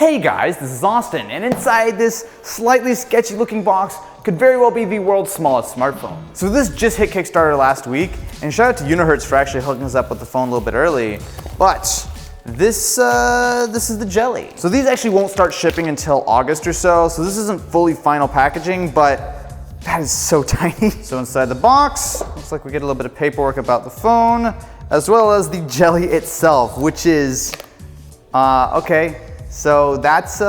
Hey guys, this is Austin, and inside this slightly sketchy looking box could very well be the world's smallest smartphone. So this just hit Kickstarter last week, and shout out to Unihertz for actually hooking us up with the phone a little bit early, but this is the jelly. So these actually won't start shipping until August or so this isn't fully final packaging, but that is so tiny. So inside the box, looks like we get a little bit of paperwork about the phone, as well as the jelly itself, which is, okay. So that's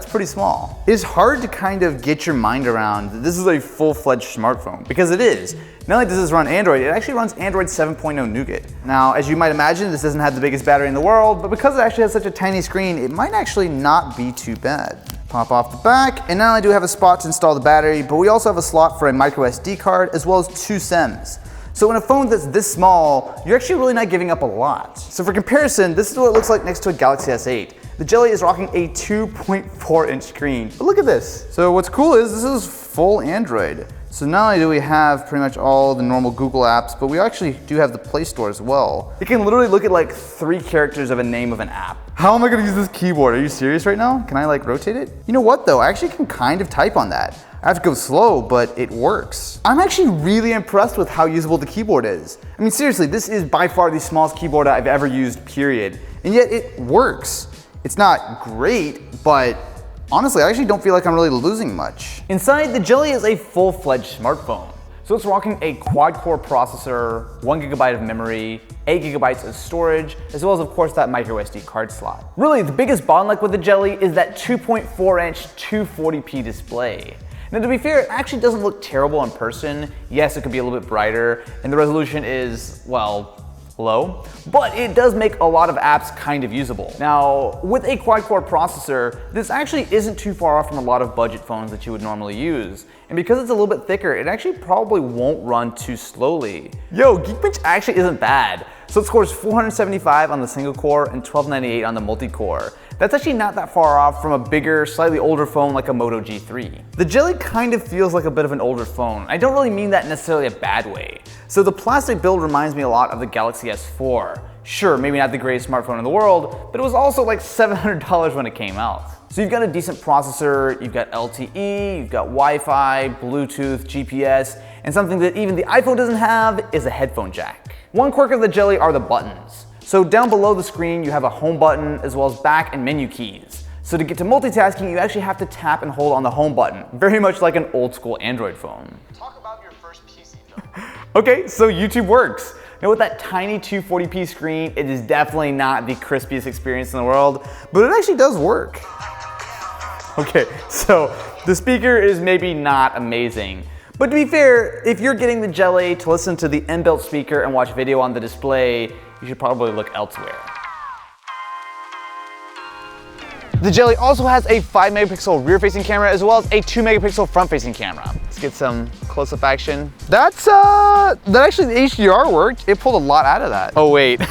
pretty small. It's hard to kind of get your mind around that this is a full-fledged smartphone, because it is. Not only does this run Android, it actually runs Android 7.0 Nougat. Now, as you might imagine, this doesn't have the biggest battery in the world, but because it actually has such a tiny screen, it might actually not be too bad. Pop off the back, and not only do we have a spot to install the battery, but we also have a slot for a micro SD card, as well as 2 SIMs. So in a phone that's this small, you're actually really not giving up a lot. So for comparison, this is what it looks like next to a Galaxy S8. The Jelly is rocking a 2.4-inch screen. But look at this. So what's cool is this is full Android. So not only do we have pretty much all the normal Google apps, but we actually do have the Play Store as well. You can literally look at like 3 characters of a name of an app. How am I gonna use this keyboard? Are you serious right now? Can I like rotate it? You know what though? I actually can kind of type on that. I have to go slow, but it works. I'm actually really impressed with how usable the keyboard is. I mean, seriously, this is by far the smallest keyboard I've ever used, period. And yet it works. It's not great, but honestly, I actually don't feel like I'm really losing much. Inside, the Jelly is a full-fledged smartphone. So it's rocking a quad-core processor, 1 GB of memory, 8 GB of storage, as well as, of course, that micro SD card slot. Really, the biggest bottleneck with the Jelly is that 2.4-inch 240p display. Now, to be fair, it actually doesn't look terrible in person. Yes, it could be a little bit brighter, and the resolution is, well, low, but it does make a lot of apps kind of usable. Now, with a quad-core processor, this actually isn't too far off from a lot of budget phones that you would normally use. And because it's a little bit thicker, it actually probably won't run too slowly. Yo, Geekbench actually isn't bad. So it scores 475 on the single core and 1298 on the multi-core. That's actually not that far off from a bigger, slightly older phone like a Moto G3. The Jelly kind of feels like a bit of an older phone. I don't really mean that necessarily a bad way. So the plastic build reminds me a lot of the Galaxy S4. Sure, maybe not the greatest smartphone in the world, but it was also like $700 when it came out. So you've got a decent processor, you've got LTE, you've got Wi-Fi, Bluetooth, GPS, and something that even the iPhone doesn't have is a headphone jack. One quirk of the Jelly are the buttons. So down below the screen, you have a home button as well as back and menu keys. So to get to multitasking, you actually have to tap and hold on the home button, very much like an old school Android phone. Talk about your first PC though. Okay, so YouTube works. Now with that tiny 240p screen, it is definitely not the crispiest experience in the world, but it actually does work. Okay, so the speaker is maybe not amazing. But to be fair, if you're getting the Jelly to listen to the inbuilt speaker and watch video on the display, you should probably look elsewhere. The Jelly also has a 5-megapixel rear-facing camera as well as a 2-megapixel front-facing camera. Let's get some close-up action. That actually the HDR worked. It pulled a lot out of that. Oh wait.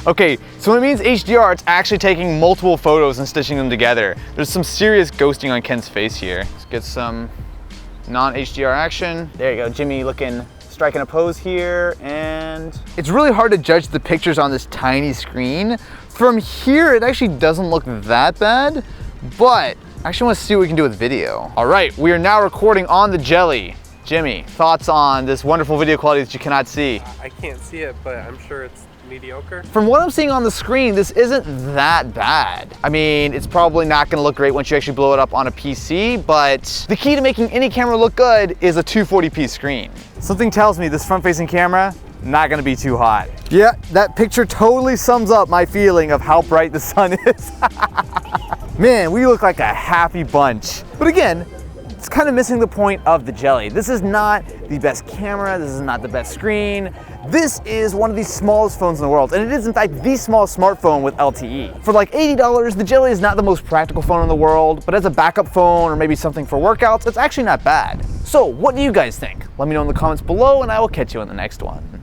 Okay, so when it means HDR, it's actually taking multiple photos and stitching them together. There's some serious ghosting on Ken's face here. Let's get some non-HDR action. There you go, Jimmy striking a pose here, and it's really hard to judge the pictures on this tiny screen. From here, it actually doesn't look that bad, but I actually want to see what we can do with video. All right, we are now recording on the Jelly. Jimmy, thoughts on this wonderful video quality that you cannot see? I can't see it, but I'm sure it's mediocre. From what I'm seeing on the screen, this isn't that bad. I mean, it's probably not gonna look great once you actually blow it up on a PC, but the key to making any camera look good is a 240p screen. Something tells me this front-facing camera, not gonna be too hot. Yeah, that picture totally sums up my feeling of how bright the sun is. Man, we look like a happy bunch. But again, it's kind of missing the point of the Jelly. This is not the best camera, this is not the best screen. This is one of the smallest phones in the world, and it is in fact the smallest smartphone with LTE. For like $80, the Jelly is not the most practical phone in the world, but as a backup phone or maybe something for workouts, it's actually not bad. So what do you guys think? Let me know in the comments below and I will catch you in the next one.